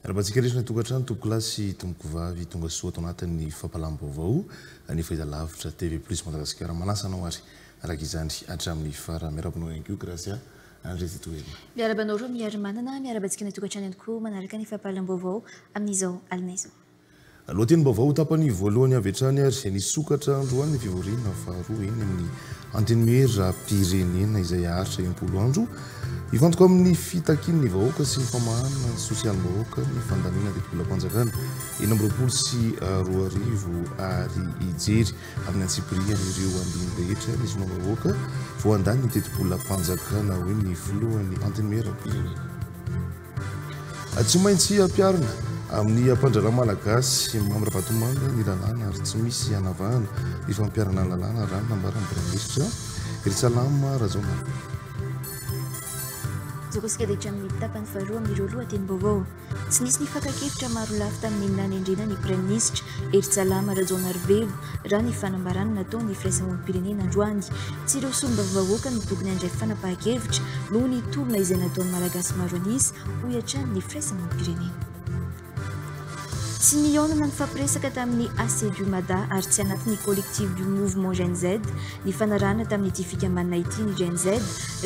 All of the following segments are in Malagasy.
Rabatsika resona tokantrano tompo lasy tomboko vavy tonga soa ato anatin'ny fampalam-baovao ny fahitalavitra TV Plus Madagasikara manasanao ary araka izany hatramin'ny fara miarabonao ihany koa Gracia andrety toerana. Miarabanao roa miary manana miarabatsika ny tokantrano ihany koa manaraka ny fampalam-baovao amin'izao alina izao. Lohatenim-baovao tapany voalohany avy hatrany ary nisokatra androany ny fivoriana faharoa eny amin'ny antenimera pirenena izay aharitra 20 andro ivantoka amin'ny fitakin'ny vahoaka sy ny famahana sosialim-bahoaka ny fandamina teto-bola-panjakana 20 sy 20 ary ijery amin'ny antsipiriana ireo andiny rehetra ny zoma-bahoaka vao andany ny teto-bola-panjakana hoe ny voalohany antenimera pirenena. Tsy maintsy ampiarina amin'ny ampandrana malagasy mamirabatomanga ny lalàna ary tsy misy anavahana ny fampiarana ny lalàna raha nambarany Praiministra Eritsalama Razonafy. Zokosika dia hatramin'ny tapany faharoa amin'ireo lohatenim-baovao. Tsy nisy nifankakevitra maro lafy tamin'ny nanendrena ny Praiministra Eritsalama Razonarvelo raha ny fanambarana nataony firaisamonim-pirenena androany. Tsy ireo solombavam-bahoaka no tokony handray fanapahan-kevitra noho ny tolona izay nataony malagasy maro an'isa ho hiatrany ny firaisamonim-pirenena. Tsy nionana ny fampiresaka tamin'ny ACDUMADA ary tsy anatin'ny collectif du mouvement Gen Z ny fanarahana tamin'ity fikambanana ity ny Gen Z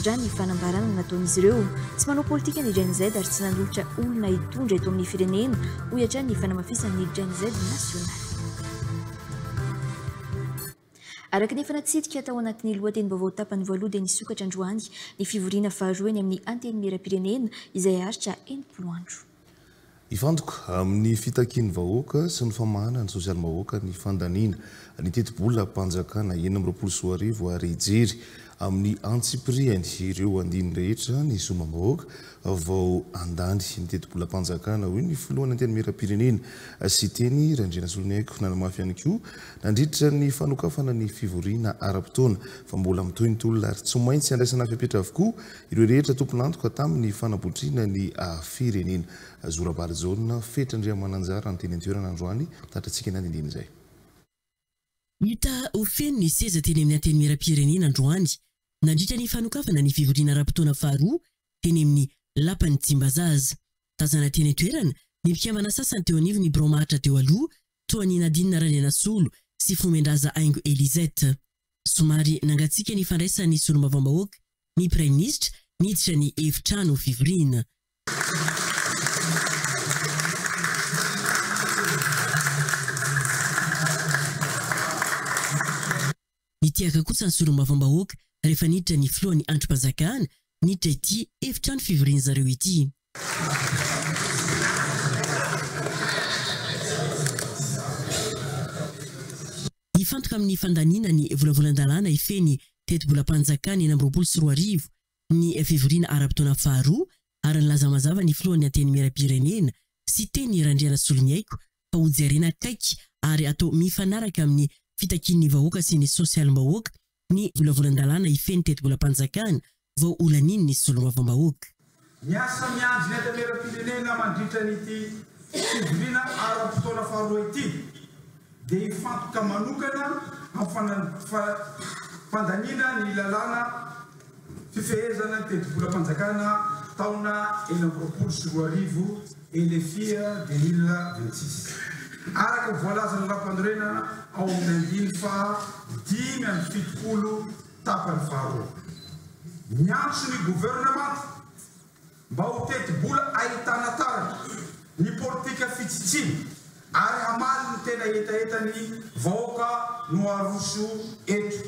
raha ny fanambarana nataon'izy ireo. Tsy manao politika ny Gen Z ary tsy nanolotra olona hitondra eto amin'ny firenena ho hiatrany ny fanamafisan'ny Gen Z nasional. Araka ny efa natsidika tao anatin'ny lohatenim-baovao tapany voaloha dia nisokatra androany ny fivoriana faharoa eny amin'ny antenimera-pirenena izay aharitra 20 andro. Ifantoka amin'ny fitakian'ny vahoaka sy ny famahana ny sosialim-bahoaka ny fandaniana ny teto-bola-panjakana 20 ary ijery amin'ny antsipiriany ireo andiny rehetra ny zoma-bahoaka vao andany ny teto-bola-panjakana hoe ny filohan'ny antenimera-pirenena sy teny Randriana Soloniaiko nanamafy ihany koa nandritra ny fanokafana ny fivoriana ara-potoana fa mbola mitohy ny tolona ary tsy maintsy andraisana fipetra avokoa ireo rehetra tompon'antoka tamin'ny fanabotrina ny firenena. Zorabary Zona fetrandriamananjara ny teny an-toerana androany tatratsika nandindiny izay. Hita ho feno ny seza teny amin'ny antenimera-pirenena androany nandritra ny fanokafana ny fivoriana ara-potoana faharoa teny amin'ny lapan'ny Tsimbazaza. Tazana teny an-toerana ny mpikambana sasany teo anivo ny bromahatra teo aloha toa ny Nadine Randriana Solo sy Fomendraza Aingo Elisette. Somary nangatsika ny fandraisan'ny solombavam-bahoaka ny Praiministra niditra ny efitrano fivoriana. Nitiaka kosa ny solombavam-bahoaka rehefa niditra ny filohan'ny androm-panjakana niditra ity efitrano fivoriana zareo ity. Nifantoka amin'ny fandaniana ny volavolan-dalàna ifeny teto-bola-panjakana 20 ny fivoriana ara-potoana faharoa ary nilaza mazava ny filohan'ny antenimera-pirenena sy teny Randriana Soloniaiko fa ho jerena akaiky ary atao mifanaraka amin'ny fitakian'ny vahoaka sy ny sosialim-bahoaka ny volavolan-dalàna ifeny teto-bola-panjakana vao olaniny ny solombavam-bahoaka. Miasa miandry ny antenimera-pirenena mandritra n'ity fivoriana ara-potoana faharoa ity dia ifantoka manokana amin'ny fandaniana ny lalàna fifehezana ny teto-bola-panjakana taona 20 elefia 2026. Araka voalazana lampandrenana ao amin'ny andiny fa 5 tapany faharoa. Miantso ny gouvernement mba ho teto-bola ahitana tarana ny politika fitsitsina ary hamaly ny tena etaetany vahoaka no aroso eto.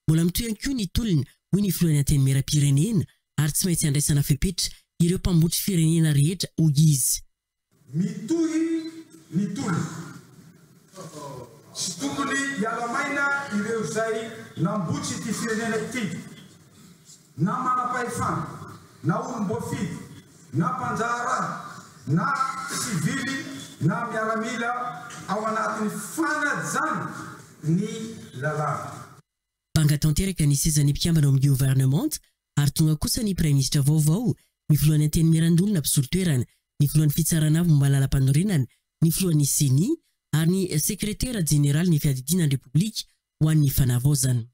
Mbola mitohy ihany koa ny tolona hoy ny filohan'ny antenimera-pirenena ary tsy maintsy andraisana fepetra ireo mpambotsy firenena rehetra ho izy. Mitohy ny tolona sy tokony hialamaina ireo izay nambotsy ity firenena ity na manam-pahefana na olom-boafidy na mpanjaharaha na sivily na miaramila ao anatin'ny fanajana ny lalàna. Banga tanteraka ny sezany mpikambana amin'ny gouvernement ary tonga kosa ny prime ministre vaovao ny filohan'ny anteny miarandolona mpisolo toerana ny filohan'ny fitsarana avy momba lalam-panorenana ny filohan'ny seni ary ny sekretera jeneraly ny fiadidinan'ny repoblika ho an'ny fanavaozana.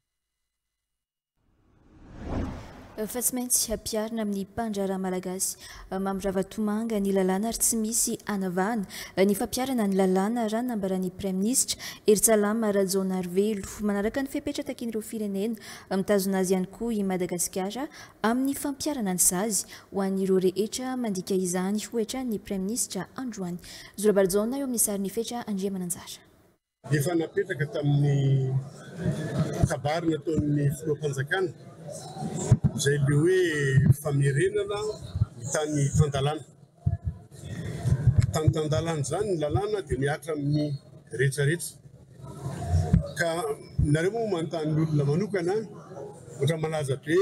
Fa tsy maintsy ampiarina amin'ny mpandrara malagasy mamorava tomanga ny lalàna ary tsy misy anavahana ny fampiarana ny lalàna raha nambaran'ny prime ministre Eritsalama Rajaonarivelo manaraka ny fepetra takin'ireo firenena mitazona azy ihany koa i Madagasikara amin'ny fampiarana ny zazy ho an'ireo rehetra mandika izany hoetra ny prime ministre androany. Zorabarjona eo amin'ny sary ny fetra Andriamananjara. Efa napetraka tamin'ny kabary nataon'ny filoham-panjakana izay le hoe famerenana ny tany tandalàna. Tany tandalàna zany ny lalàna dia miatra amin'ny rehetrarehetra. Ka nareo moa manontany olona manokana ohatra malaza be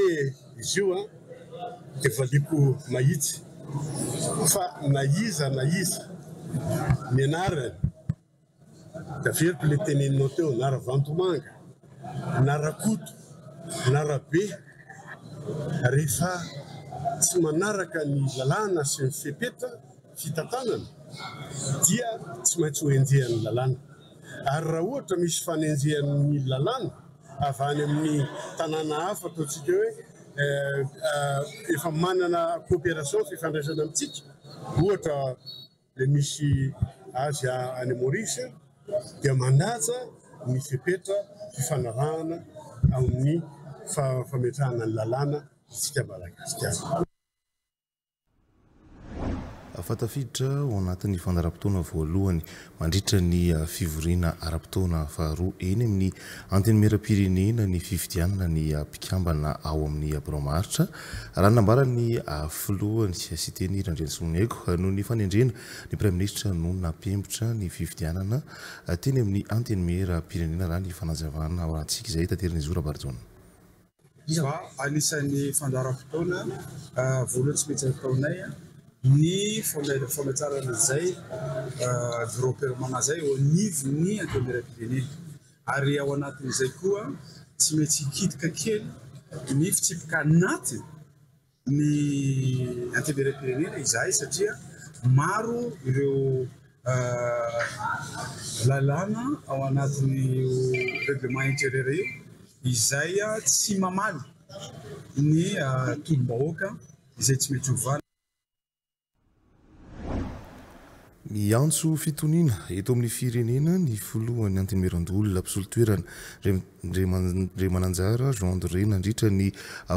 izy io dia valiko mahitsy fa na iza ny anarany da veriko le teneninao teo nara vantomanga nara koto nara be rehefa tsy manaraka ny lalàna sy ny fepetra fitantanana dia tsy maintsy ho enjehan'ny lalàna. Ary raha ohatra misy fanenjehan'ny lalàna avy any amin'ny tanàna hafa ataontsika hoe efa manana coopération fifandraisana amintsika ohatra le misy azy any Maurice dia manaja ny fepetra fifanarahana amin'ny fametrahana ny lalàna isika Madagasikara. Fatafiditra ao anatin'ny fandaram-potoana voalohany mandritra ny fivoriana ara-potoana faharoa eny amin'ny antenimieram-pirenena ny fifidianana ny mpikambana ao amin'ny Braomaritra raha nambarany filohany sy teny Randrianasoniaiko noho ny fanendrena ny prime ministre no nampembotra ny fifidianana teny amin'ny antenimieram-pirenena raha ny fanazavana ao antsika izay tateriny Zorabarjona. Anisan'ny fandaram-potoana voalohany tsy maintsy ataonay ny fametrarana izay grouperement zay ao anivon'ny antenimieram-pirenena ary ao anatin'izay koa tsy maintsy hikitika kely ny fitsipika anaty ny antenimieram-pirenena izay satria maro ireo lalàna ao anatin'ny règlement intérieur io izay tsy mamaly ny tolom-bahoaka izay tsy maintsy hovana. Miantso fitoniana eto amin'ny firenena ny filohan'ny antenimieran-dolona mpisolo toerana Andriamananjara Jean André nandritra ny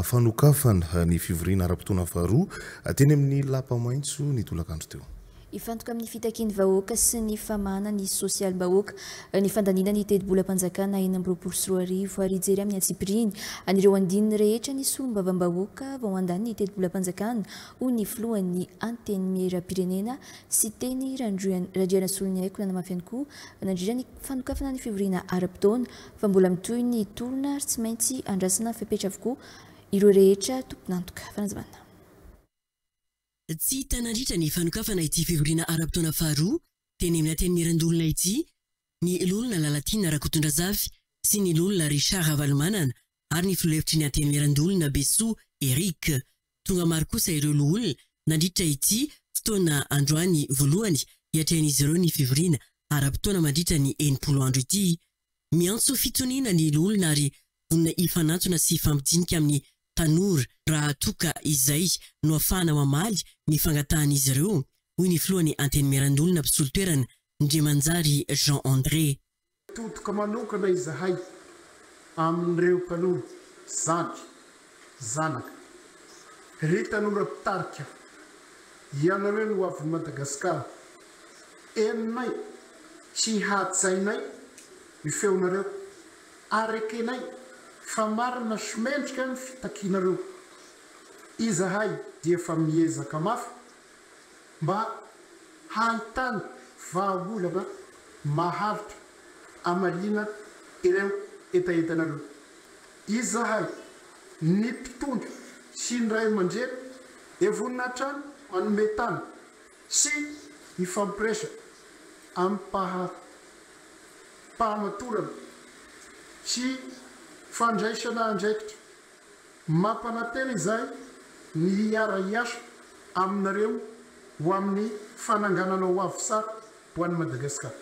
fanokafana ny fivoriana ara-potoana faharoa teny amin'ny lapa-maitso ny tolakandro teo. Ifantoka amin'ny fitakian'ny vahoaka sy ny famahana ny sosialim-bahoaka ny fandaniana ny teti-bolam-panjakana 2024 ary ijery amin'ny Antsipiriny anireo andininy rehetra ny solombavam-bahoaka vao andany ny teti-bolam-panjakana ho ny filohan'ny antenimieram-pirenena sy teny Randrianasoniaiko nanamafy ihany koa nandritra ny fanokafana ny fivoriana ara-potoana fa mbola mitohy ny tolona ary tsy maintsy andrasana fepetra avokoa ireo rehetra tomponantoka fanazavana. Tsy hita nandritra ny fanokafana ity fivoriana ara-potoana faharoa teny amin'ny antenimieran-dolona ity ny lolona Lalatina Rakotondrazafy sy ny lolona Richard Valmanana ary ny filohevitry ny antenimieran-dolona Besso Eric. Tonga maro kosa ireo lolona nandritra ity fotoana androany voalohany hiatrehan'izy ireo ny fivoriana ara-potoana mandritra ny 90 andro ity. Miantso fitoniana ny lolona ary vonona ifanantsona sy fampidinika amin'ny tanora raha toka izay no afahana mamaly ny fangatahan'izy ireo hoy ny filohan'ny antenimieran-dolona mpisolo toerana Ndriamanjary Jean André. Totoka manokana izahay amin'ireo mpanono zanaka ry tanora mpitarika ianareo no avy Madagasikara eninay tsy hatsainay ny feonareo arekenay fa marina somendrika ny fitakianareo. Izahay dia efa miezaka mafy mba hantany vahaolana maharitra amalina ireo etaentanareo. Izahay ny mpitondra sy ny ray aman-dreny evonina trano manome tany sy ifampiresaka amin'ny pahamatorana sy fandraisana andraikitra mampanantena izay ny hiara-iasa aminareo ho amin'ny fananganana ho avy sara ho an'ny Madagasikara.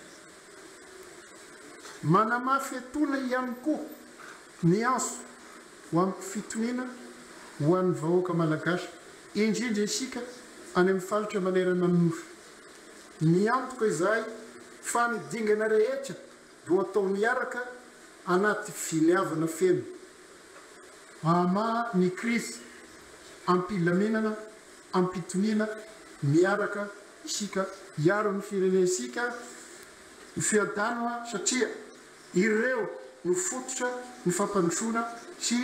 Manamafy etoana ihany koa ny anso ho amin'ny fitoniana ho an'ny vahoaka malagasy indrindra isika any amin'ny faritra manerana ny nosy. Ny antoka izay fa ny dingana rehetra no atao miaraka anaty filiavana feno. Ama ny krisy ampilaminana ampitoniana miaraka isika hiaro ny firenena isika ny fiadanana satria ireo no fototra ny fampandrosoana sy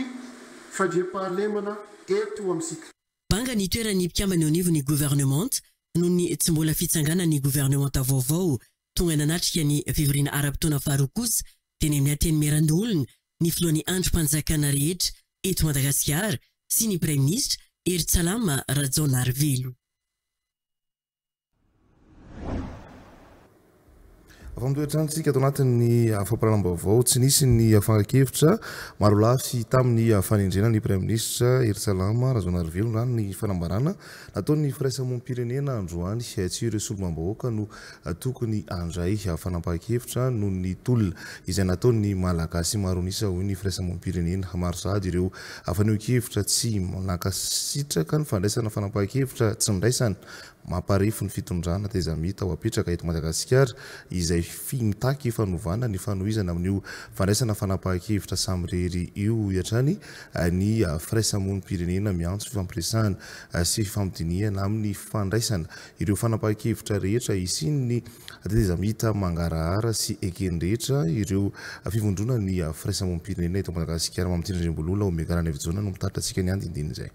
fandriam-pahalemana eto amintsika. Banga ny toerany mpikambana eo anivon'ny gouvernement noho ny tsy mbola fitsanganan'ny gouvernement vaovao tonga nanatrika ny fivoriana ara-potoana faharoa kosa teny amin'ny ateny merandolona ny filohan'ny androm-panjakana rehetra eto Madagasikara sy ny Premier Ministre Eritsalama Rajaonarivelo. Famitoetransika ato anatin'ny fampiranam-baovao tsy nisy ny fankakevitra maro lafy tamin'ny fanendrena ny Premier Ministre Eritsalama Rajaonarivelo rano ny fanambarana nataon'ny firaisamonim-pirenena androany tsy ireo solombam-bahoaka no tokony andray fanampahan-kevitra noho ny tolona izay nataon'ny malagasy maro nisa hoy ny firaisamonim-pirenena maro sady ireo faneho-kevitra tsy nankasitraka ny fandraisana fanampahan-kevitra tsy niraisana mamparefo ny fitondrana tezamita ho apetraka eto Madagasikara izay fintaky fanovana ny fanohizana amin'io fandraisana fanampahan-kevitra samirery io iatrany ny firaisamonim-pirenena miantso fifampiresahana sy fifampidiniana amin'ny fandraisana ireo fanampahan-kevitra rehetra isiny ny tezamita mangarahara sy ekeny rehetra ireo fivondrona ny firaisamonim-pirenena eto Madagasikara mamitindrindrim-bolola omegarana evijona no mitaritra antsika ny andindiny izay.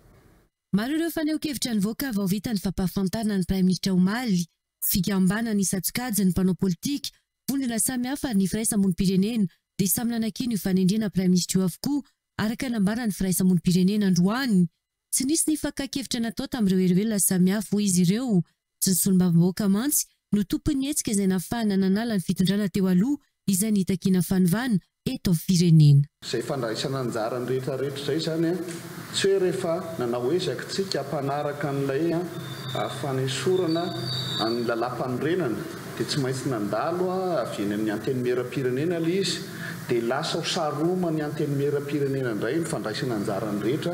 Maro ireo faneho-kevitra nivoaka vao vita ny fampahafantana ny Prime Ministre omaly fikambana ny satsokajy ny mpanao politika vondrona samy hafa ny firaisamonim-pirenena dia samy nanakiny io fanendrena Prime Ministre io avokoa araka nambara ny firaisamonim-pirenena androany. Tsy nisy ny fankakevitra natao tamin'ireo herovelona samy hafa hoy izy ireo tsy ny solombam-bahoaka mantsy no tompony hetsika izay nahafahana nanala ny fitondrana teo aloha izay nitakina fanovana eto amin'ny firenena. Izay fandraisana anjara ny rehetrarehetra izay zany tsy hoe rehefa nanao ezaka tsika hampanaraka an'ilay fanesorana amin'ny lalam-panorenana dia tsy maintsy nandalo avy eny amin'ny anteny meram-pirenena ilay izy dia lasa ho saroma ny anteny meram-pirenena indray ny fandraisana anjara ny rehetra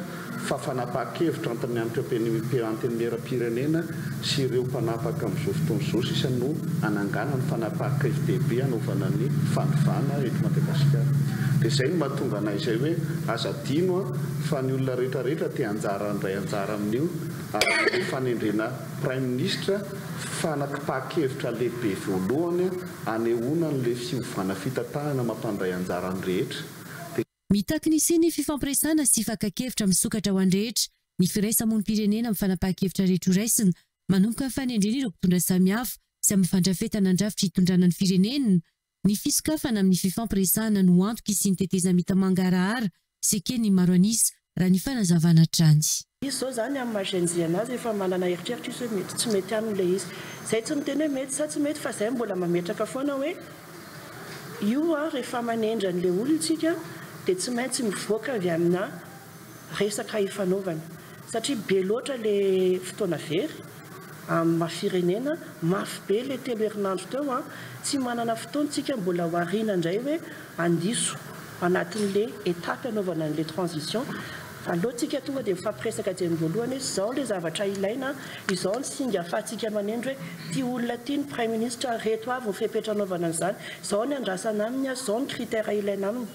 fa fanapahan-kevitra antony anteny meram-pirenena sy ireo mpanapaka amin'izao fotoana izao sisa no anangana ny fanapahan-kevitra hanaovana ny fanovana eto Madagasikara. Dia izay no mahatonga anay izay hoe aza dino fa ny olona rehetrarehetra te anjara ndray anjara amin'io fanendrena Prime Ministre fanapahan-kevitra lehibe voalohany anehoana n'ilay fiovana fitatahana mampandray anjara ny rehetra. Mitaky ny siny fifampiresahana sy fankakevitra misokatra ho an-drehetra ny firaisamonim-pirenena amin'ny fanapahan-kevitra rehetra raisina manomboka ny fanendrena ireo mpitondra samihafa sy amin'ny fandrafetana andrafitra hitondrana ny firenena ny fisokafana amin'ny fifampiresahana no antoka sy ny tetezamita mangarahara sy ekeny maro anisa raha ny fanazavana trany. Izy zao zany amin'ny magenzi anazy efa manana eritreritra izy hoe tsy mety amin'ilay izy. Izay tsy miteny hoe mety sa tsy mety fa izay mbola mametraka foana hoe io rehefa manendra an'ilay olontsika dia tsy maintsy mivoaka avy amina resaka ifanaovana satria be loatra ilay fotoana very amin'ny firenena mafy be ilay telo herinandro teo tsy manana fotoantsika mbola hoariana indray hoe andiso anatin'ilay etapy anaovana an'ilay transition. Alohantsika tonga dia mifampiresaka hatreny voalohany hoe izao ilay zavatra ilaina, izao ny singa ahafahantsika manendro hoe ty olona ty ny Prime Ministre reto avy ny fepetra anaovana an'izany, izao ny andrasana aminy, izao ny kritera ilaina aminy.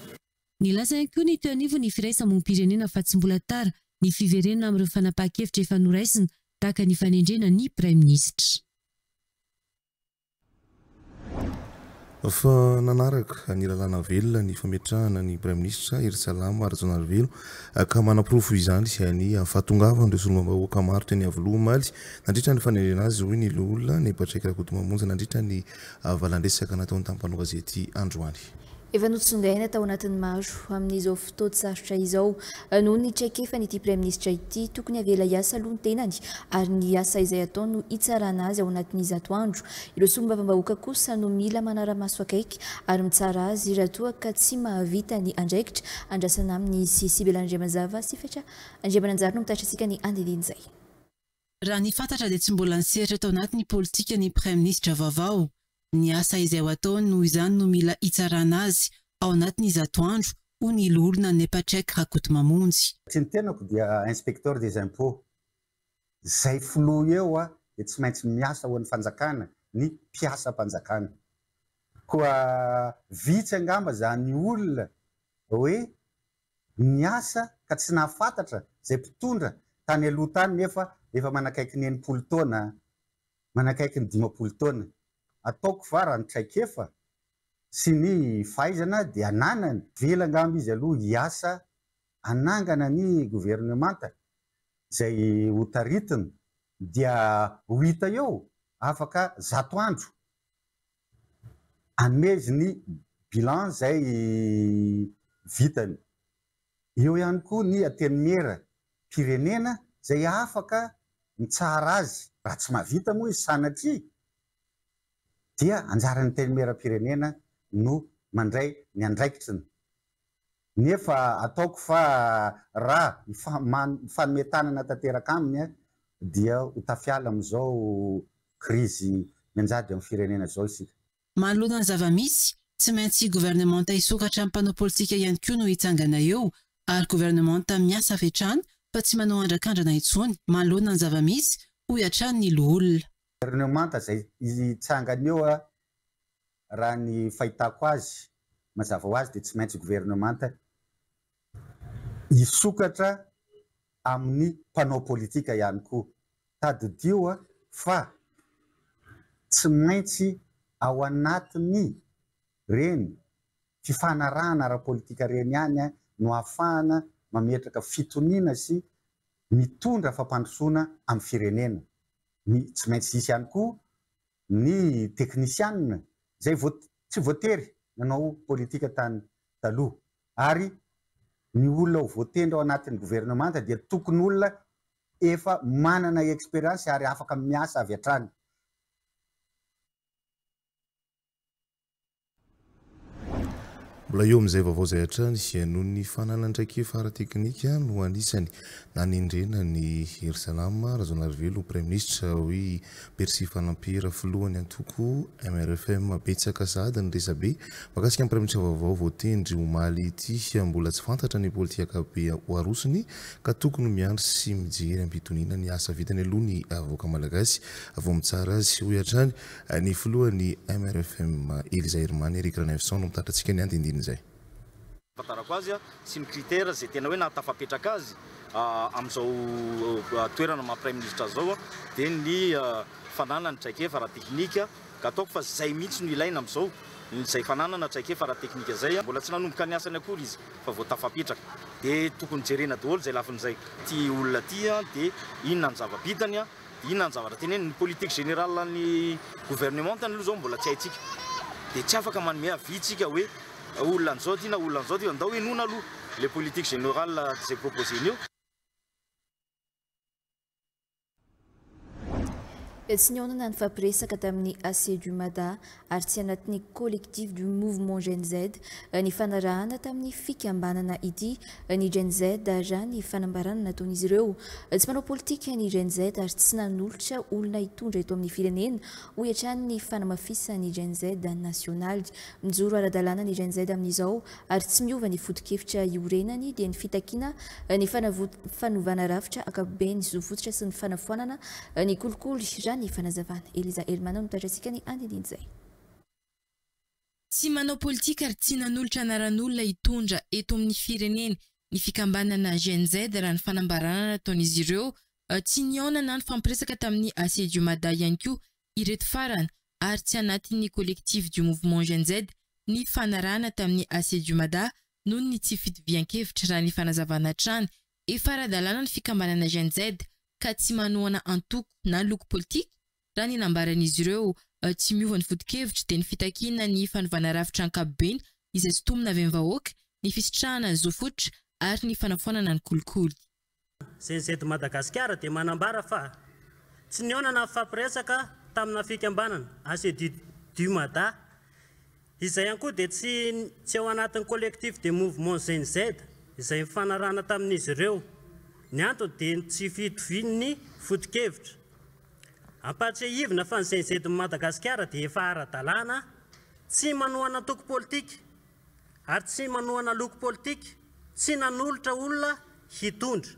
Nilaza ihany koa ny teo anivo ny firaisamonim-pirenena fa tsy mbola tara ny fiverenana amin'ireo fanapahan-kevitra efa noraisina tahaka ny fanendrena ny Prime Ministre. Fa nanaraka ny lalàna velona ny fametrahana ny Prime Ministre Eritsalama Rajaonarivelo ka manam-porofo izany sy ny fahatongavana ireo solombam-bahoaka maro teny Avoloha omaly nandritra ny fanendrena azy hoy ny olona ny Patrick Rakotomamonjy nandritra ny valandresaka nataony tamin'ny mpanao gazety androany. efa notsongaina tao anatin'ny maro amin'izao fotoan-tsarotra izao noho ny traikefa n'ity praiministra ity tokony avela hiasa aloha ny tenany ary ny asa izay atao no hitsarana azy ao anatin'izato andro. Ireo solombavambahoaka kosa no mila manara-maso akaiky ary mitsara azy raha toa ka tsy mahavita ny andraikitra andrasana amin'ny Sibela Andriamazava sy fetra Andriamananjary no mitatra antsika ny andininy izay. Raha ny fantatra dia tsy mbola nisehatra tao anatin'ny politika ny praiministra vaovao. Ny asa izay ho ataony noho izany no mila hitsarana azy ao anatin'izato andro ho ny olona Nepatrek Rakotomamonjy. Tsy ny tenako dia inspecteur des impôts. Zay filoha eo dia tsy maintsy miasa ho an'ny fanjakana ny mpiasa-panjakana. Koa vitsy angamba zany olona hoe miasa ka tsy nahafantatra zay mpitondra tany aloha tany nefa efa manakaiky ny 90 taona, manakaiky ny 50 taona. Ataoko fa raha ny traikefa sy ny fahaizana dia ananany vela angamba izy aloha hiasa anangana ny gouvernemanta zay ho taritiny dia ho hita eo afaka 100 andro amezy ny bilan zay vitany. Eo ihany koa ny antenimera pirenena zay afaka mitsara azy raha tsy mahavita moa izy sanatria dia anjaran'ny antenimera-pirenena no mandray ny andraikitriny. Nefa ataoko fa raha fanometanana tanteraka aminy dia ho tafiala amin'izao krizy mianjady amin'ny firenena zao isika. Manoloana ny zava-misy, tsy maintsy gouvernemanta hisokatra amin'ny mpanao politika ihany koa no hitsangana eo ary gouvernemanta miasa fetrany fa tsy manao andrakandrana intsony. Manoloana ny zava-misy ho hiatrany ny loholona. Gouvernemanta zay hitsangana eo raha ny fahitako azy mazava ho azy dia tsy maintsy gouvernemanta hisokatra amin'ny mpanao politika ihany koa. Tadidio fa tsy maintsy ao anatiny reny fifanarahana ara-politika reny ihany no ahafahana mametraka fitoniana sy mitondra fampandrosoana amin'ny firenena. Tsy maintsy isy ihany koa ny teknisianina zay tsy voatery nanao politika tany taloha ary ny olona ho voatendra ao anatin'ny gouvernemanta dia tokony olona efa manana experience ary afaka miasa avy hatrany. Mbola eo amin'izay vaovao zay hatrany noho ny fanalan-traikefa ara-teknika no anisany nanendrena ny Yerusalama Razonarivelo praiministra hoe Persi Fanampera filohany antoko MRFM betsaka sady ny resabe makasika amin'ny praiministra vaovao voatendry omaly ity mbola tsy fantatra ny politika be ho arosony ka tokony miandry sy mijery ampitoniana ny asa vitany aloha ny avoaka malagasy avao mitsara azy ho hatrany ny filohany MRFM Eliza Hermany Eric Ranevson no mitatratsika ny andindiny zay. Fatarako azy sy ny kritera zay tena hoe natafapetraka azy amin'izao toerana maha-praiministra zao dia ny fananana traikefa ara-teknika ka ataoko fa zay mihitsy no ilaina amin'izao zay fananana traikefa ara-teknika zay mbola tsy nanomboka ny asany akory izy fa vao tafapetraka dia tokony jerena daholo zay lafin'izay ty olona ty dia inona ny zava-bitany inona ny zavatra teneny ny politique générale ny gouvernementany aloha zao mbola tsy haitsika dia tsy afaka manome avitsika hoe olona an'izao ty na olona an'izao ty andao enona aloha le politique générale zay proposeny io. Tsy niaonana ny fampiresaka tamin'ny AC/Mada ary tsy anatin'ny collectif du mouvement Gen Z ny fanarahana tamin'ny fikambanana ity ny Gen Z raha ny fanambarana nataon'izy ireo. Tsy manao politika ny Gen Z ary tsy nanolotra olona hitondra eto amin'ny firenena ho hiatrany ny fanamafisany Gen Z nasionaly. Mijoro ara-dalàna ny Gen Z amin'izao ary tsy miova ny foto-kevitra iorenany dia ny fitakiana ny fanovana rafitra ankapobeny zo fototra sy ny fanafoanana ny kolikoly ny fanazavana. Eliza Hermana no mitarasika ny andininy zay. Tsy manao politika ary tsy nanolotra anaran'olona hitondra eto amin'ny firenena ny fikambanana Gen Z raha ny fanambarana nataon'izy ireo tsy niaonana ny fampiresaka tamin'ny AC/Mada ihany koa ireto farana ary tsy anatin'ny collectif du mouvement Gen Z ny fanarahana tamin'ny AC/Mada noho ny tsy fitovian-kevitra raha ny fanazavana trano efa ara-dalàna ny fikambanana Gen Z ka tsy manoana antoko na loko politika raha ny nambaran'izy ireo tsy miova ny foto-kevitra dia ny fitakiana ny fanovana rafitra ankapobeny izay tsy tomina avy amin'ny vahoaka ny fisitrahana zo fototra ary ny fanafoanana ny kolikoly. Senseto Madagasikara dia manambara fa tsy nionana fampiresaka tamina fikambanana ACD Dumada izay ihany koa dia tsy ao anatin'ny collectif de mouvement GNZ izay mifanarana tamin'izy ireo. Ny antony dia tsy fitoviany foto-kevitra. Ampatsahivina fa ny GNZ Madagasikara dia efa ara-dalàna tsy manohana toko politika ary tsy manohana loko politika, tsy nanolotra olona hitondra.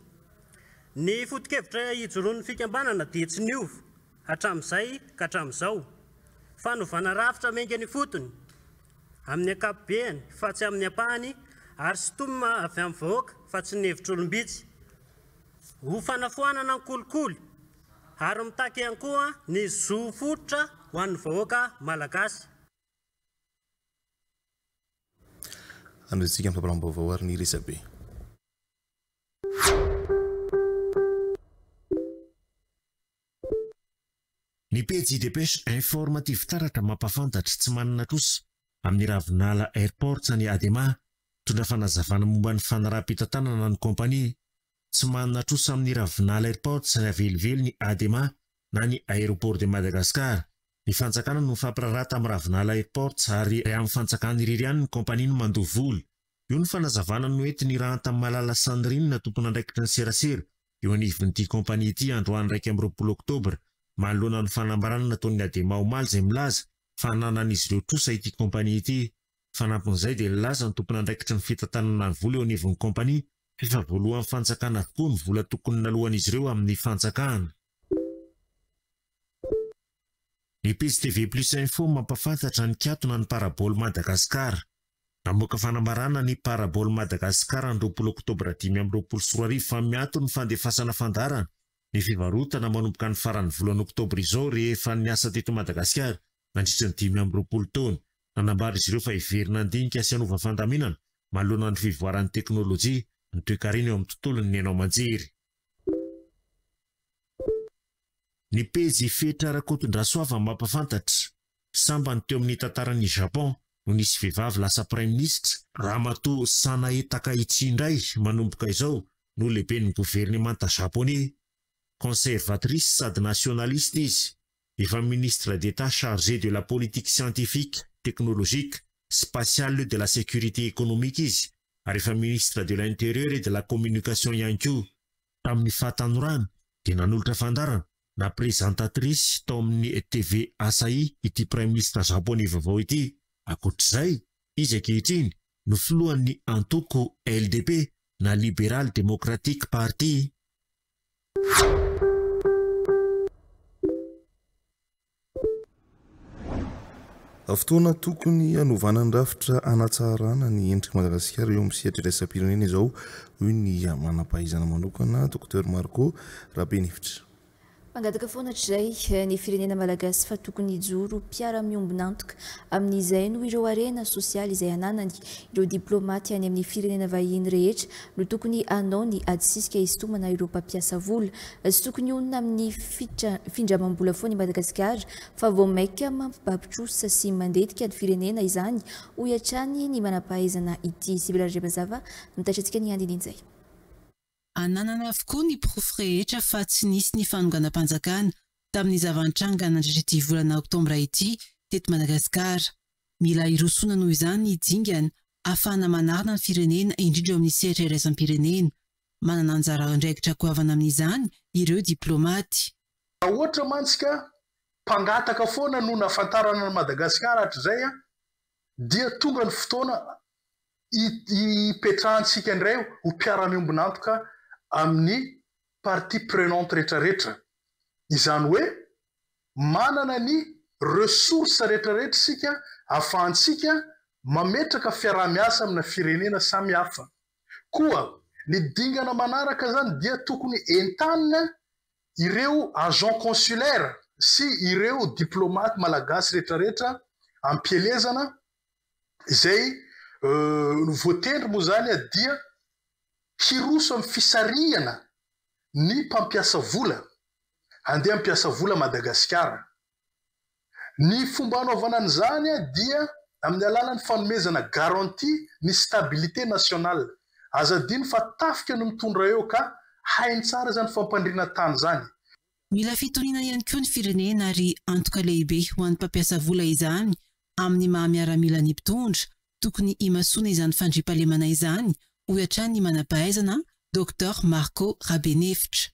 Ny foto-kevitra hijoroan'ny fikambanana dia tsy niova hatramin'izay ka hatramin'izao. Fanovana rafitra menga ny fotony amin'ny ankapobeny fa tsy amin'ny ampahany ary sy tomina avy amin'ny vahoaka fa tsy ny hevitr'olombitsy. Ho fanafoanana ny kolikoly ary mitaky ihany koa ny zo fototra ho an'ny vahoaka malagasy. Andretsika amin'ny fampiram-baovao ary ny resabe. Ny pejy depêche informative taratra mampafantatra tsy manana trosa amin'ny Ravinala Airport ny Adema tondra fanazavana momba ny fanaraha-pitantanana ny kompania tsy manana trosa amin'ny Ravinala Airport sy avelively ny Adema na ny Aéroport de Madagascar. Ny fanjakana no fampirarata amin'ny Ravinala Airport ary amin'ny fanjakana irery ihany ny kompania no mandoha vola. Io ny fanazavana no entiny raha tamin'ny Malala Sandrine na tompona andraikitra ny serasera eo anivon'ity kompania ity androany 2 Oktobra. Manoloana ny fanambarana nataon'ny Adema omaly izay milaza fa nanan'izy ireo trosa ity kompania ity. Fanampon'izay dia laza ny tompona andraikitra ny fitantanana ny vola eo anivon'ny kompania fa voalohan'ny fanjakana avokoa ny vola tokony nalohan'izy ireo amin'ny fanjakana. Ny PSTV Plus Info mampafantatra ny kiatona ny Parabole Madagascar. Namoaka fanambarana ny Parabole Madagascar 20 Oktobra 2024 fa miato ny fandefasana fandarana. Ny fivarotana manomboka ny farany volana Oktobra izao rehefa niasa teto Madagasikara nandritra ny 20 taona. Nanambara izy ireo fa iverina andinika sy anova fandaminana manoloana ny fivoaran'ny teknôlôjia ny toe-karena eo amin'ny tontolon'ny nenao manjery. Ny pejy Fetra Rakotondrasoava mampafantatra sambany teo amin'ny tantaran'ny Japon no nisy vehivavy lasa prime ministre Ramato Sanae Takaichi indray manomboka izao no lehiben'ny gouvernemanta japonais. Conservatrice sady nationaliste izy, efa ministre d'État chargé de la politique scientifique, technologique, spatiale et de la sécurité économique izy, ary efa ministre de l'intérieur et de la communication ihany koa. Tamin'ny fahatanorana dia nanolotra fandarana na présentatrice tao amin'ny TV Asahi ity prime ministre japonais vaovao ity. Ankoatr'izay, izy ankehitriny no filohan'ny antoko LDP na Liberal Democratic Party. Fotoana tokony hanovana ny rafitra hanatsarana ny endrika Madagasikara eo amin'ny sehatra iraisam-pirenena izao hoy ny manam-pahaizana manokana Dr Marco Rabenifitra. Mangataka foana hatrizay ny firenena malagasy fa tokony hijoro mpiara-miombonantoka amin'izay no ireo arena sosialy izay ananany ireo diplomaty any amin'ny firenena vahiny rehetra no tokony hanao ny adisisika izitomana ireo mpampiasa vola sy tokony onona amin'ny findramam-bola foana i Madagasikara fa vao maika mampibabitrosa sy mandetika ny firenena izany ho iatrany ny manam-pahaizana ity. Sibelarge Bazava mitatrantsika ny andin'izay. Ananana avokoa ny profo rehetra fa tsy nisy ny fanonganam-panjakana tamin'ny zavantranga nandritra volana Oktobra ity teto Madagasikara. Mila irosona noho izany idingana ahafahana manarina ny firenena indrindra eo amin'ny sehatra iraisam-pirenena. Manana anjara andraikitra goavana amin'izany ireo diplomaty. Ohatra mantsika mpangataka foana no nafantarana Madagasikara hatrizay dia tonga ny fotoana ipetrahantsika indray ho mpiara-miombonantoka amin'ny partie prenante rehetrarehetra. Izany hoe manana ny ressources rehetrarehetra sika ahafahantsika mametraka fiaraha-miasa amina firenena samy hafa. Koa ny dingana manaraka zany dia tokony entanina ireo agent consulaire sy ireo diplomate malagasy rehetrarehetra ampielezana izay voatendry moa zany dia hiroso amin'ny fisarihana ny mpampiasa vola andeha ampiasa vola Madagasikara. Ny fomba hanaovana an'izany dia amin'ny alalan'ny fanomezana garantie ny stabilité nationale azadiny fa tafika no mitondra eo ka hainy tsara zany fampandriana tany zany. Mila fitoniana ihany koa ny firenena ary antoka lehibe ho an'ny mpampiasa vola izany amin'ny mahamiaramila ny mpitondra tokony himasoana izany fandriampahalemana izany hoy hatrany ny manampahaizana Dr Marco Rabenevitra.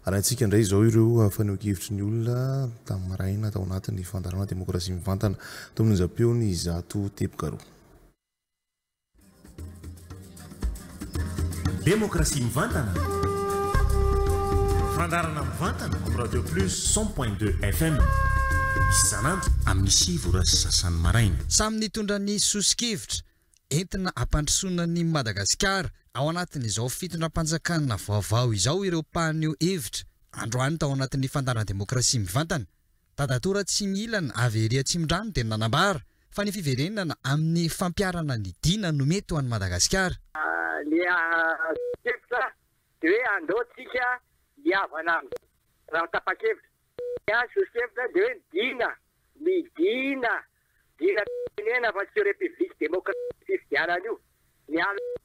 Arantsika indray izao ireo faneho-kevitry ny olona tamin'ny maraina tao anatin'ny fandarana demokrasia mivantana tao amin'ny zapeo-ny zato teboka roa. Demokrasia mivantana fandarana mivantana amin'ny Radio Plus 100.2 FM isanandro amin'ny sivy sy sasany maraina. Samy nitondra ny sosikevitra entina ampandrosoana ny Madagasikara ao anatin'izao fitondram-panjakana vaovao izao ireo mpaneho hevitra androany tao anatin'ny fandarana demokrasia mivantana. Tadatora tsy milana avery Atsimindranony dia nanambara fa ny fiverenana amin'ny fampiarana ny dina no mety ho an'ny Madagasikara. Ny hevitra dia hoe andaotsika hiavana raha tapa-kevitra. Sosikevitra dia hoe dina firenena fa tsy République démocratique fifidianana io. Ny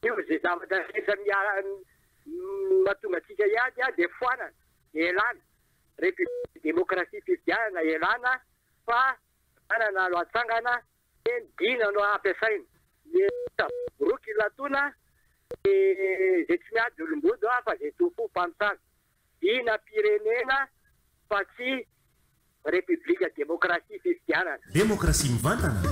io zay zavatra rehetra mahatonga antsika ihany dia foanana, elana. République démocratie fifidianana elana fa anana no atsangana dia dina no ampiasaina. Roky latona zay tsy miady olom-body fa zay tofo mpamosavy. Dina pirenena fa tsy République démocratie fifidianana. Demokrasia mivantana.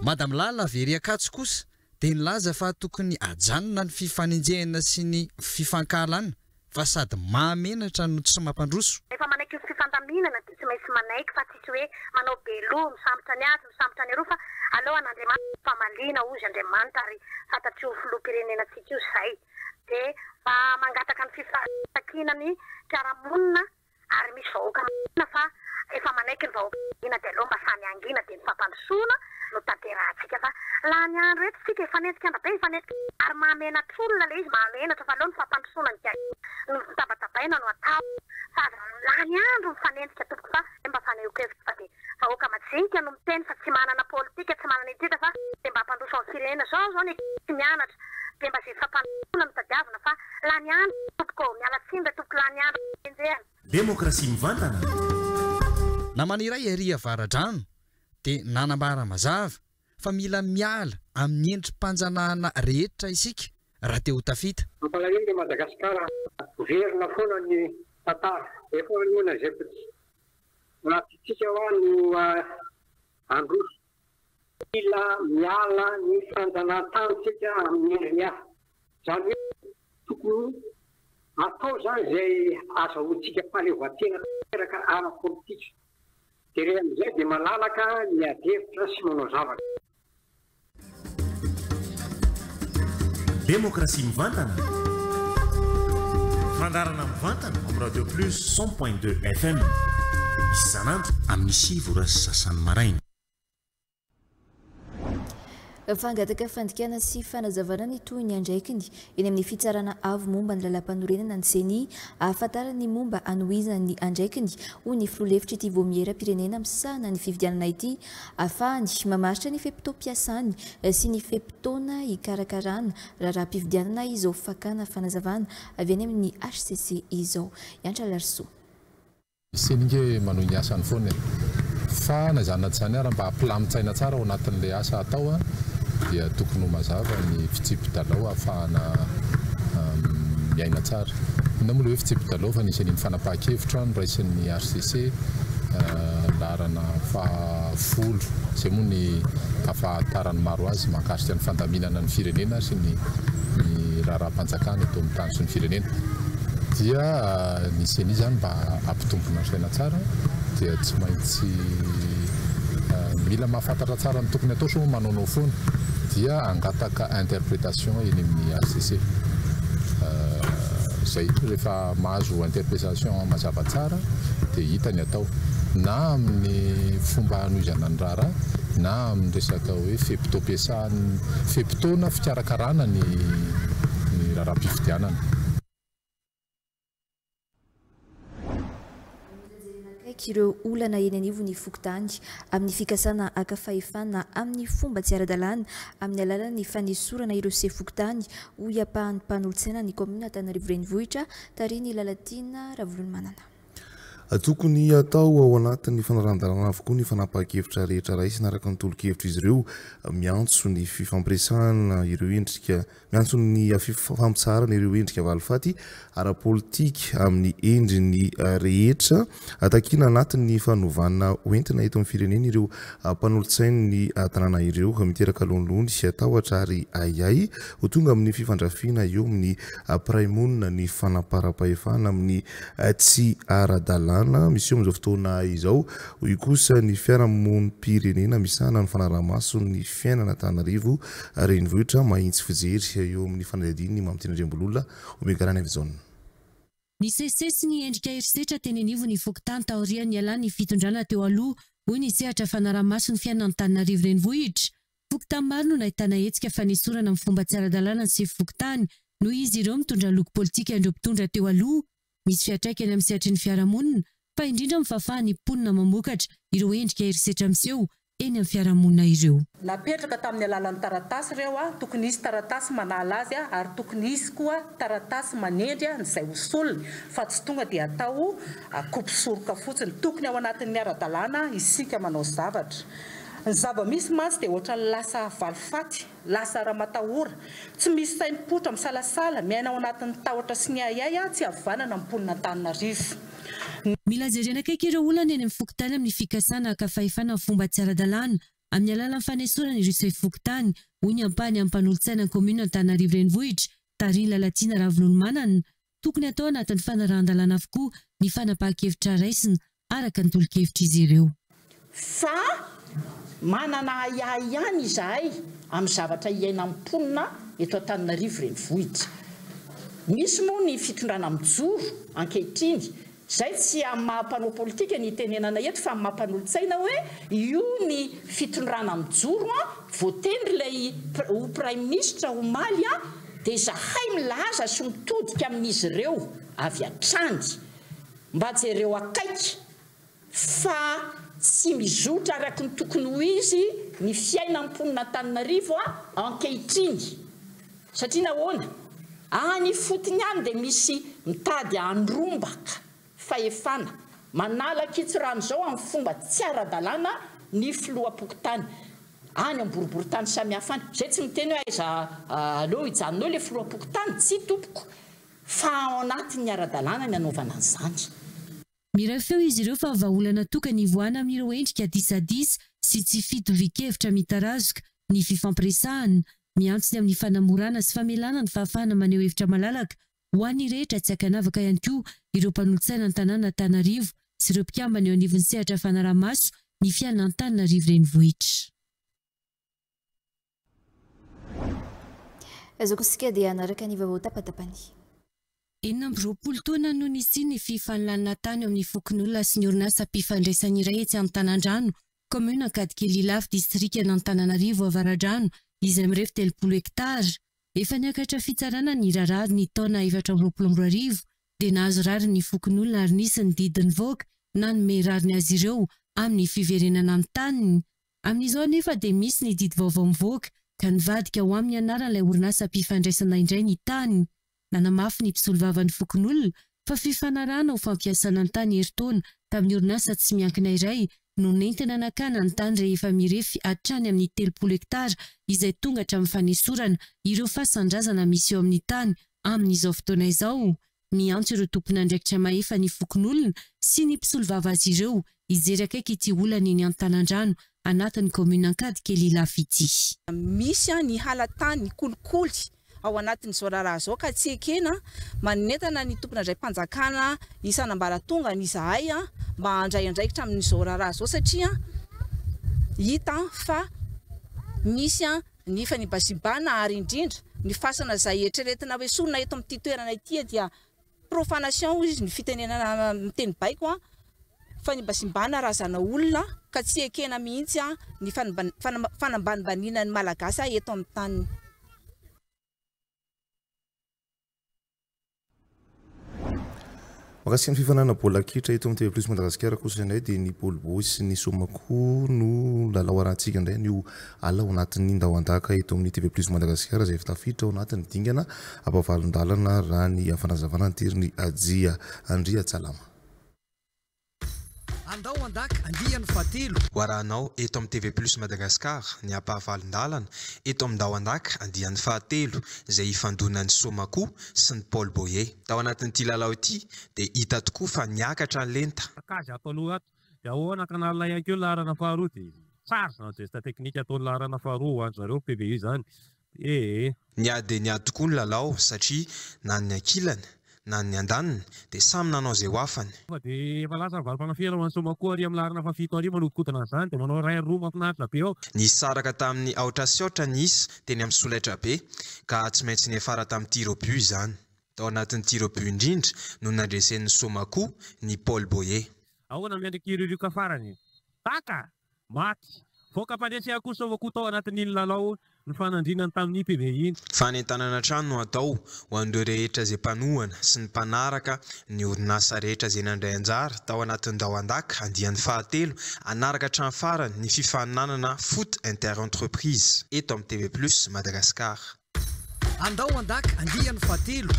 Madame Lala Very Akatso kosa dia nilaza fa tokony ajanona ny fifanenjehana sy ny fifankahalana fa sady mahamenatra no tsy mampandroso. Efa manaiky ny fifandaminana dia tsy maintsy manaiky fa tsisy hoe manao beloha misambotra ny azy misambotra ny roa fa alohan'Andriamanitra famaliana ozy Andriamanitra ary fantatry ho filoham-pirenenantsika io zay. Dia mba mangataka ny fifankakinany mpiara-monina ary misy vahoaka na fa efa manaiky ny vahoaka dia aloha mba samy angina dia mifampandrosoana no tanterahantsika fa laha ny andro eto tsika efanentsika andabe efanentsika ary mahamenatra olona le izy mahamenatra fa aloha ny fampandrosoana ny tabatabaina no atao fa laha ny andro mifanentsika tompoko fa mba faneho-kevitra fa dia vahoaka majinika no miteny fa tsy manana politika tsy manana etita fa dia mba hampandroso amin'ny firenena zao ny tsy mianatra dia mba zay fampandrosoana mitadiavina fa laha ny andro tompoko miala tsindra tompoko laha ny andro enjehana. Demokrasia mivantana. Namana iray Eria Varadrano dia nanambara mazava fa mila miala amin'ny endrim-panjanahana rehetra isika raha te ho tafita. Mampalahelo dia Madagasikara verina foana ny tantara efa mona zay rahatsika ho no androso. Mila miala ny fanjanahan-tanysika amin'ny endriny hafa. Zany hoe tokony atao zany zay azahoantsika fahaleovan-tena teraka ara-politika. Dia rehefa amin'izay dia malalaka ny ady-hevitra sy manao zavatra. Demokrasia mivantana. Fandarana mivantana amin'ny Radio Plus 100.2 FM isanandro amin'ny sivy sy sasany maraina. Fangataka fandikana sy fanazavana ny toy ny andraikiny eny amin'ny fitsarana avo momba ny lalam-panorenana ny seni ahafantarana ny momba anohizana ny andraikiny ho ny filoha-hevitra ity voamiera-pirenena misahana ny fividianana ity ahafahany mamaritra ny fepitao-piasany sy ny fepitaona hikarakarana raha-pividianana izao fakana fanazavana avy any amin'ny HCC izao. Yantra Larso. Seninge manohy ny asany foana fa nazana zany ara mba hampilamin-tsaina tsara ao anatin'ilay asa atao dia tokony ho mazava ny fitsipy-dalao ahafahana miaina tsara. Inona moa le hoe fitsipy-dalao fa nisy an'iny fanapahan-kevitra ny raisin'ny HCC larana fahafolo izay moa ny afahatarany maro azy mahakasika ny fandaminana ny firenena sy ny raharaham-panjakana eto amin'ny tany sy ny firenena. Dia nisy any zany mba ampitombona saina tsara dia tsy maintsy mila mahafantatra tsara ny tokony atao so manaonao foana dia angataka interprétation eny amin'ny HCC. Zay rehefa mahazo interprétation mazava tsara dia hita ny atao na amin'ny fomba hanohizana ny raharaha na amin'ny resaka hoe fepitao-piasany fepitaona fikarakarana ny raharaha-pifidianana. ireo olana eny anivo ny fokontany amin'ny fikasana akafahefana amin'ny fomba tsy ara-dalàna amin'ny alalan'ny fanesorana ireo sefokontany ho iapahan'ny mpanolotsaina ny komina Antananarivo renivohitra tariany Lalatiana Ravolomanana. Tokony atao ao anatin'ny fanarahana avokoa ny fanapahan-kevitra rehetra raisina araka ny tolo-kevitra izy ireo miantso ny fifampiresahana ireo endrika miantso ny fifampitsarana ireo endrika valifaty ara-politika amin'ny endriny rehetra atakiana anatin'ny fanovana oentina eto amin'ny firenena ireo mpanolotsainy ny tanàna ireo miteraka lohanlohany sy atahotra ary ayay ho tonga amin'ny fifandrafiana eo amin'ny praimonina ny fanapara-pahefana amin'ny tsy ara-dalàna misy amin'izao fotoana izao hoy kosa ny fiarahamonim-pirenena misahana ny fanaraha-maso ny fiainana Antananarivo renivohitra mahitsy fijery eo amin'ny fanadihadiny mamiteny Andriambololona omegarana evizaona. Ny sesesy ny endrika erisetra teny anivo ny fokontany taorian'ny alàny fitondrana teo aloha hoy ny sehatra fanaraha-maso ny fiainana Antananarivo renivohitra. Fokontany maro no nahitana hetsika fanesorana amin'ny fomba tsy ara-dalàna sy fokontany noho izy ireo mitondra loko politika andreo mpitondra teo aloha. Misy fiatraikany amin'ny sehatry ny fiarahamonina fa indrindra mifahafahan'ny mponina mamokatra ireo endrika erisetra miseho eny amin'ny fiarahamonina ireo. Napetraka tamin'ny alalan'ny taratasy ireo tokony isy taratasy manala azy ary tokony isy koa taratasy manendry izay hosolony fa tsy tonga dia atao kopisoroka fotsiny. Tokony ao anatin'ny ara-dalàna isika manao zavatra. Ny zava-misy mantsy dia ohatra lasa valifaty, lasa raha-matahora, tsy misy saim-potra misalasala, miaina ao anatin'ny tahotra sy ny ayay tsy havanana mponina Antananarivo. Mila jerena kaiky ireo olana eny amin'ny fokontany amin'ny fikasana akafahefana amin'ny fomba tsy ara-dalàna amin'ny alalan'ny fanesorana ireo sefokontany hoy ny ampahany amin'ny mpanolotsaina ny komina Antananarivo renivohitra tariany Lalatiana Ravolomanana. Tokony atao anatin'ny fanarahan-dalàna avokoa ny fanapahan-kevitra raisina araka ny tolo-kevitra izy ireo. Fa manana ayay ihany izahay amin'ny zavatra iaina mponina eto Antananarivo renivohitra. Misy moa ny fitondrana mijoro ankehitriny, izay tsy amin'ny mahampanao politika ny tenenana eto fa amin'ny mahampanolo-tsaina hoe io ny fitondrana mijoro voatendry ilay ho prime ministre omaly dia zahay milaza sy mitodika amin'izy ireo avy hatrany mba jereo akaiky fa tsy mizotra araka ny tokony ho izy ny fiaina mponina Antananarivo ankehitriny. Satria nahoana any fotony any dia misy mitady andrombaka fahefana manala kitsirano zao amin'ny fomba tsy ara-dalàna ny filoham-pokotany any amboribory-tany samihafa any. Zay tsy miteny hoe aiza aloha hijanonao ilay filoham-pokotany, tsy tompoko fa ao anatin'ny ara-dalàna ny anaovana an'izany. Mira feo izy ireo fa vahaolana toka ny voana amin'ireo endrika disadisa sy tsy fitovin-kevitra mitarazoka ny fifampiresahana miantsony amin'ny fanamorana sy famelana ny fahafahana maneho hevitra malalaka ho an'ny rehetra tsy akanavaka ihany koa ireo mpanolotsaina ny tanàna Antananarivo sy ireo mpikambana eo anivon'ny sehatra fanaraha-maso ny fiainana Antananarivo renivohitra. Azoko sika dia anaraka ny vaovao tapatapany. 20 taona no nisy ny fifanoloana tany amin'ny fokon'olona sy ny orinasa mpifandraisana iray etsy Antanandrano, komuna Ankadikely Ilafy distrika Antananarivo Avaradrano izay mirefy 30 hektara. Efa niakatra fitsarana ny rarary ny taona 2024 dia nahazo rary ny fokon'olona ary nisy ny didiny voaka na ny rariny azy ireo amin'ny fiverenana amin'ny taniny. Amin'izao nefa dia misy ny didy vaovao mivoaka ka nivadika ho amin'ny anaran'ilay orinasa mpifandraisana indray ny tany. Nanamafy ny mpisolvavan'ny fokon'olona fa fifanarahana ho fampiasana ny tany herintaona tamin'ny orinasa tsy miankina iray no nentina nakana ny tany rehefa mirefy hatrany amin'ny 30 hektara izay tonga hatramin'ny fanesorana ireo fasan-drazana misy eo amin'ny tany amin'izao fotoana izao. Miantso ireo tompon'andraikitra mahefa ny fokon'olona sy ny mpisolvava azy ireo hijery akaiky ity olana eny Antanandrano anatin'ny komuna Ankadikely Ilafy ity. Misy ny halatany ny kolikoly ao anatin'ny zao raraha zao ka tsy ekena manentana ny tompon'andray mpanjakana isan'ambaratonga ny izahay mba handray andraikitra amin'izao raraha zao satria hita fa misy ny fanibasibana ary indrindra ny fasana izay eritreretina hoe sorona eto amin'ity toerana ity dia profanation izy ny fitenenana miteny baiko fanibasimbana razana olona ka tsy ekena mihitsy ny fanambanibanina ny malagasy eto amin'ny tany. makasika ny fifanana bola kitra eto amin'ny TV Plus Madagasikara kosa indray dia ny Polbo sy ny Somako no lalao arantsika indray no ala ao anatin'ny ndahoandaka eto amin'ny TV Plus Madagasikara izay efa tafiditra ao anatin'ny dingana ampavalon-dalana raha ny afanazavana antiriny Ajia Andria Tsalama. Andao andak andiany fatelo warahanao eto amin'ny TV Plus Madagasikara ny ampavalon-dalana eto amin'ny ndao andak andiany fahatelo izay ifandonan'ny Somako sy ny Paul Boye. Tao anatin'ity lalao ity dia hita tokoa fa niakatra ny lenta. Kazy ataonao ato dia ahoana kanalina ihany koa larana faharoa dia tsara zany gesta teknika ataony larana faharoa ho an'zareo PBU zany. Niady niady tokoa ny lalao satria na ny ankilany na ny andaniny dia samy nanao izay ho afany. Dia efa lasa valim-panafihana ho an'ny Somako ary amin'ny larana fafito ary manodikotana izany dia manao ray roa mahafinaritra be ao. Nisy saraka tamin'ny aotra sy aotra nisy dia ny amin'ny solaitra be ka tsy maintsy niafara tamin'ny tir au but izany. Tao anatin'ny tir au but indrindra no nandresen'ny Somako ny Paul Boye. Ahoana miandraky irioka farany. Taka maty. Voaka mpanetsy koa Somako tao anatin'iny lalao ny fanandrinany tamin'ny PBI. Fanentanana trano no atao ho an'ireo rehetra izay mpanohana sy ny mpanaraka ny orinasa rehetra izay nandray anjara tao anatin'ny ndao andaka andiany fahatelo anaraka hatrany farany ny fifaninanana foot inter-entreprise eto amin'ny TV Plus Madagasikara. Andao andaka andiany fahatelo.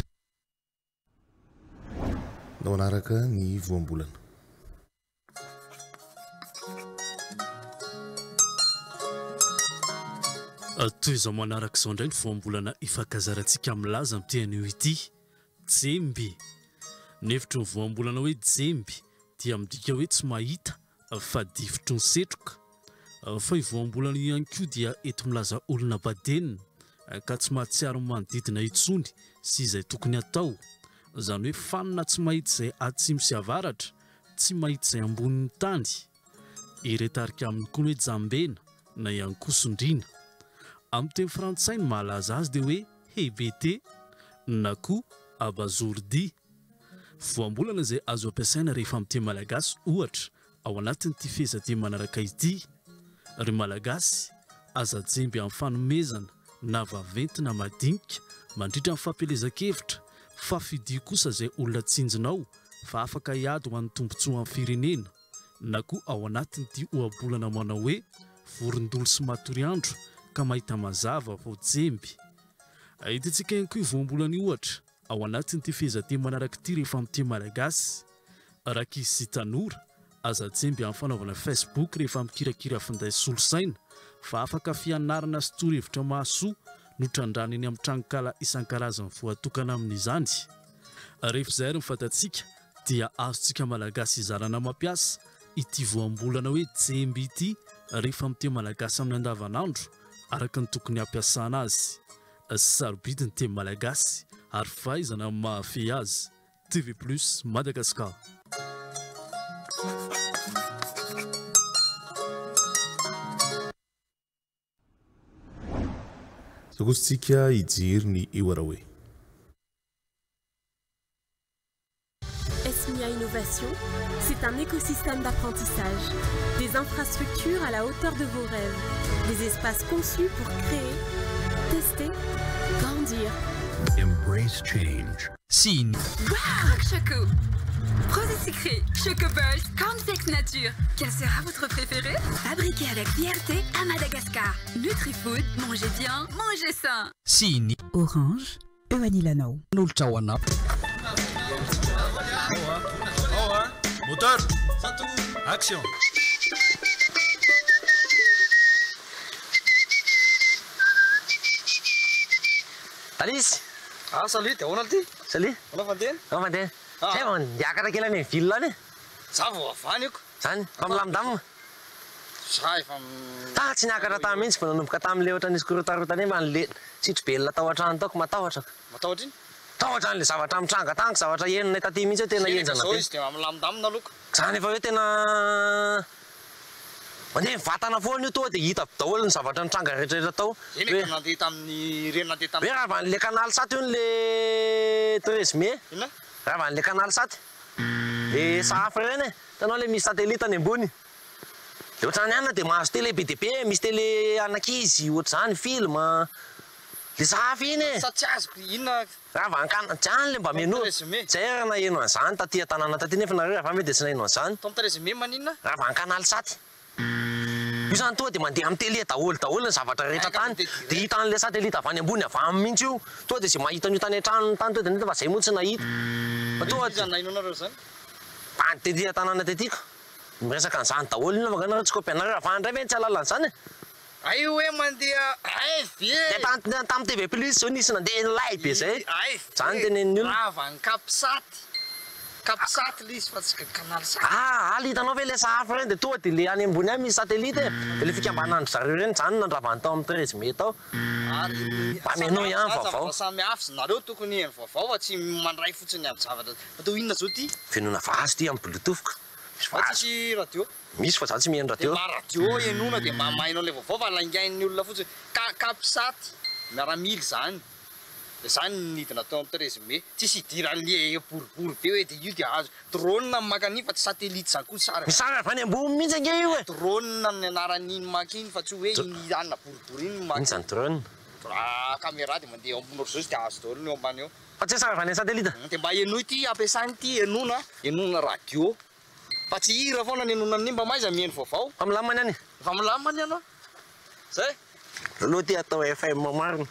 Ndao anaraka ny voambolana. Toy izao manaraka izao indray ny voambolana ifakazarantsika milaza amin'ny tean'io ity Jemby. Nefitry ny voambolana hoe Jemby dia midika hoe tsy mahita fa difitry ny setroka. Fa io voambolana ihany koa dia eto milaza olona badenina ka tsy mahatsiaro ny manodidina intsony sy izay tokony atao. Izany hoe fanina tsy mahita izay atsimo sy avaratra, tsy mahita izay ambonin'ny tany. Iretarika aminy koa hoe jambena na ihany koa sondrina. Amin'ny teny frantsay ny mahalaza azy dia hoe hebete na koa abazourdi. Voambolana izay azo ampiasaina rehefa amin'ny teny malagasy ohatra ao anatin'ity fehezanteny manaraka ity. Ry malagasy aza jemby amin'ny fanomezana na vaventy na madinika mandritra amin'ny fampelezan-kevitra fa fidio kosa izay olona tsinjinao fa afaka hiady ho an'ny tombontsoa amin'ny firenena na koa ao anatin'ity ohabolana manao hoe vorondolo sy matoriandro ka mahita mazava vao jemby. Hitantsika ihany koa io voambolana io ohatra ao anatin'ity fehezanteny manaraka ity rehefa amin'ny teny malagasy. Rakizy sy tanora aza jemby amin'ny fanaovana Facebook rehefa mikirakira finday solosaina fa afaka fianarana sy torohevitra mahasoa no trandrana eny amin'ny tranokala isan-karazany voatokana amin'izany. Rehefa izay ary ny fantatsika dia azontsika malagasy izarana mampiasa ity voambolana hoe jemby ity rehefa amin'ny teny malagasy amin'ny andavanandro araka ny tokony ampiasana azy. Sarobidy ny teny malagasy ary fahaizana mahafehy azy. TV Plus Madagasikara. Sakositsika hijiry ny eo ara hoe. SMIA Innovation, c'est un écosystème d'apprentissage, des infrastructures à la hauteur de vos rêves, des espaces conçus pour créer, tester, grandir. Embrace change. Signe. Wow, Choco. Rose et sucré, Choco Balls, cornflakes nature. Quel sera votre préféré? Fabriqué avec fierté à Madagascar. Nutrifood, mangez bien, mangez sain. Signe. Orange, Ewanilano. Nulchawana. Moteur, action. Alice. Ah, salut, t'es où là? Salut. On a fait On va dire. C'est bon, il y a quelqu'un qui est ville là. Ça va, Fanik. San, comme l'amdam. Sai, fam. Ah, tu n'as qu'à t'amener, mince, pour nous qu'attendre les autres niscurutari man si tu payes la tawatan tok matawatan. Matawatan? Tawatan le savatam changa tank savata yen neta timi je tena yen jana. So is tem lamdam na look. Sani fa tena Mane vatana foana io to dia hita daholo ny zavatra nitranga rehetrarehetra tao. Iny kana nandeha tamin'ny reny nandeha tamin'ny. Raha van'le canal sat io le 13 mai. Inona? Raha van'le canal sat. Le safra reny. Tanao le misy satellite any ambony. Le ohatrany ihany dia mahazo télé be dia be, misy télé anankizy, ohatr'izany film. le zafy iny e sa tsy azoko inona raha vankana jany le mba meno zay na eno an'izany taty tanàna taty nefa nareo raha mety tsy naino an'izany tomterezime maninona raha vankana alisaty io zany toa de mandeha amin'ny tele daholo ny zavatra rehetra tany de hita an'le satelita avy any ambony avy amin'ny mihitsy io toa de zay mahita an'io tany an-trano tany toa de neta fa zay moa tsy nahita toa nainonareo zany pantelia tanàna tetika miresaka an'izany daholo ino vangana tsy kopianareo raha vandray ve tsy alalan'izany ay hoe mandeha ay vie tamin'ny TV plus zao nisy nandeha live be zay zany tenen'olo raha vankapisaty le izy fa tsy canal saty ala hitanao ve le safy reny de toa de le any ambony any misy satellite de le fikambanandro zareo reny zany nandravany tao amin'ny 13 mai tao mba menao ihany vaovao samy hafa nareo tokony eny vaovao fa tsy mandray fotsiny amin'ny zavatra atao inona zao ty fenona vazy ty amin'ny bluetooth ka tsisy radio misy fa za tsy miheno radio radio enona de mba mainao le vaovao fa laingain'ny olona fotsiny kapisaty miaramily zany de zany nidina tao amin'ny 13 mai tsisy idiran'le boribory be hoe de io de azo drone makany fa tsy satellite zany koa sara misara avy any ambony mihitsy ange io e drone ny anaran'iny makiny fa tsy hoe ianina boribory iny makiny drone caméra de mandeha ambony orzao de azo daholo eo ambany eo fa tsy sara avy any satellite de mba eno ity ampiasany ty enona radio fa tsy hira foana ny enona ny mba maiza mihaino vaovao fa milamany any fa milamany ianao zay aloha ty atao FM marina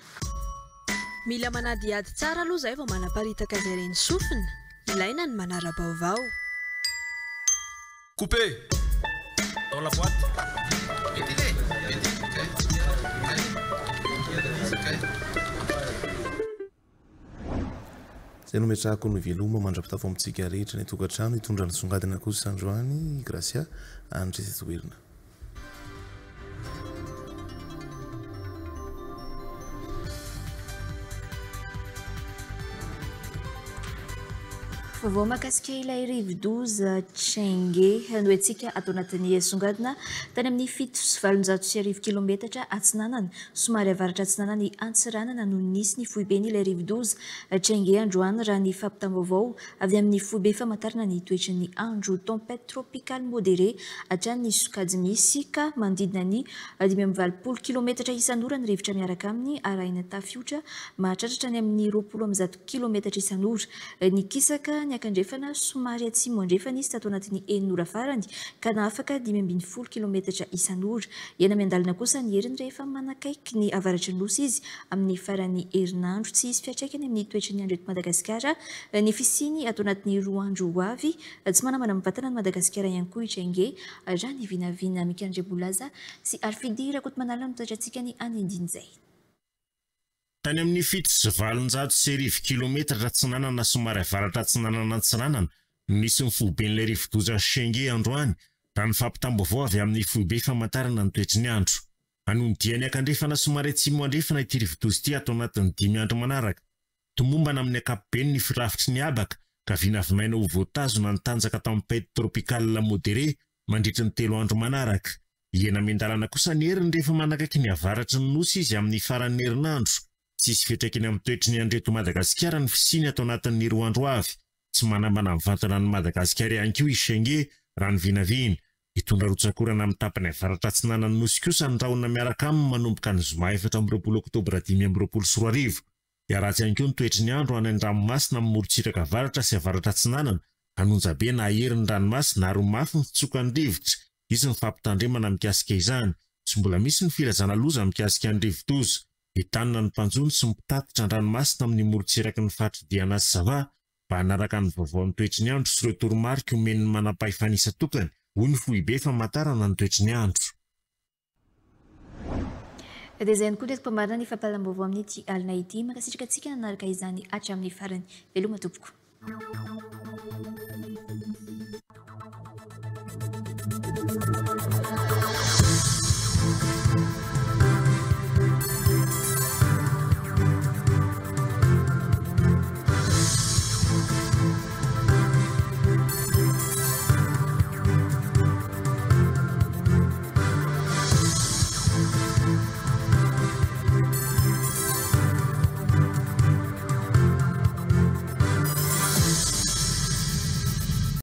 mila manady ady tsara aloha zay vao manaparitaka zay reny sofina ilaina ny manara-baovao coupé dans la boîte zay no metrahako ny veloma mandrapitafo amintsika rehetra ny tokantrano hitondra ny songadina kosa Androany Gracia Andresy toerina vaovao mahakasika ilay rive-douze Tsengue noentsika atao anatin'ny songadina tany amin'ny 7,7 kilometatra atsinanana somary avaratra atsinanana ny antsiranana no nisy ny foibeny ilay rive-douze Tsengue androany raha ny fampitam-baovao avy amin'ny foibe famantarana ny toetry ny andro tempête tropicale modéré hatrany ny sokajy misy ka mandidina ny 520 kilometatra isan'ora ny rivotra miaraka amin'ny arahina tafiotra mahatratratra ny amin'ny 20 kilometatra isan'ora ny kisaka ny akandrefana somary atsimo andrefana izy tato anatin'ny enora farany ka na afaka 540 kilometatra isan'ora ena miandalina kosa ny heriny rehefa manakaiky ny avaratry nosy izy amin'ny farany herinandro tsy isy fiatraikany amin'ny toetry ny andro eto Madagasikara ny fisiny ato anatin'ny roa andro avy tsy manamana mivatana ny Madagasikara ihany koa Tsengue raha ny vinavina Mikandre Bolaza sy Arfidi rakoto manala mitoetra antsika ny andindinizay tany amin'ny 7,7 kilometatra atsinanana somary avaratra atsinanana antsinanana nisy ny foiben'ilay rivo-doza Tsengue androany raha ny fampitam-baovao avy amin'ny foibe famantarana ny toetry ny andro anondiany akandrefana somary atsimo andrefana ity rivo-doza ity atao anatin'ny 5 andro manaraka tomombana amin'ny ankapobeny ny firafitry ny abaka ka vinavinaina ho voatazona ny tanjaka tempête tropicale modéré mandritry ny 3 andro manaraka iena miandalana kosa ny heriny rehefa manakaiky ny avaratry ny nosy izy amin'ny faran'ny herinandro tsisy fiatraikany amin'ny toetry ny andro eto Madagasikara ny fisiny atao anatin'ny 2 andro avy tsy manambana mivantana ny Madagasikara ihany koa izy Tsengue raha ny vinavina hitondra rotsakorana amin'ny tapany avaratra atsinanana nosy kosa ny rahona miaraka aminy manomboka ny zoma 14 oktobra 2024 iaratsy ihany koa ny toetry ny andro any an-dranomasina amin'ny morotsiraka avaratra sy avaratra atsinanana hanonja be na aherin'ny ranomasina ary mafy ny fitsokan'ny rivotra izy ny fampitandremana mikasika izany tsy mbola misy ny filazana loza mikasika ny rivo-doza hitanina ny mpanjony sy mitatitra an-dranomasina amin'ny morotsiraky ny fatridiana azy zava mba hanaraka ny vaovao ny toetry ny andro sy ireo toromarika omen'ny manam-pahefanisa tokany hoy ny foibe famantarana ny toetry ny andro dia izay ihany koa reto mpamarina ny fampalam-baovao amin'ny ity alina ity makasitraka antsika nanaraka izany hatramin'ny farany veloma tompoko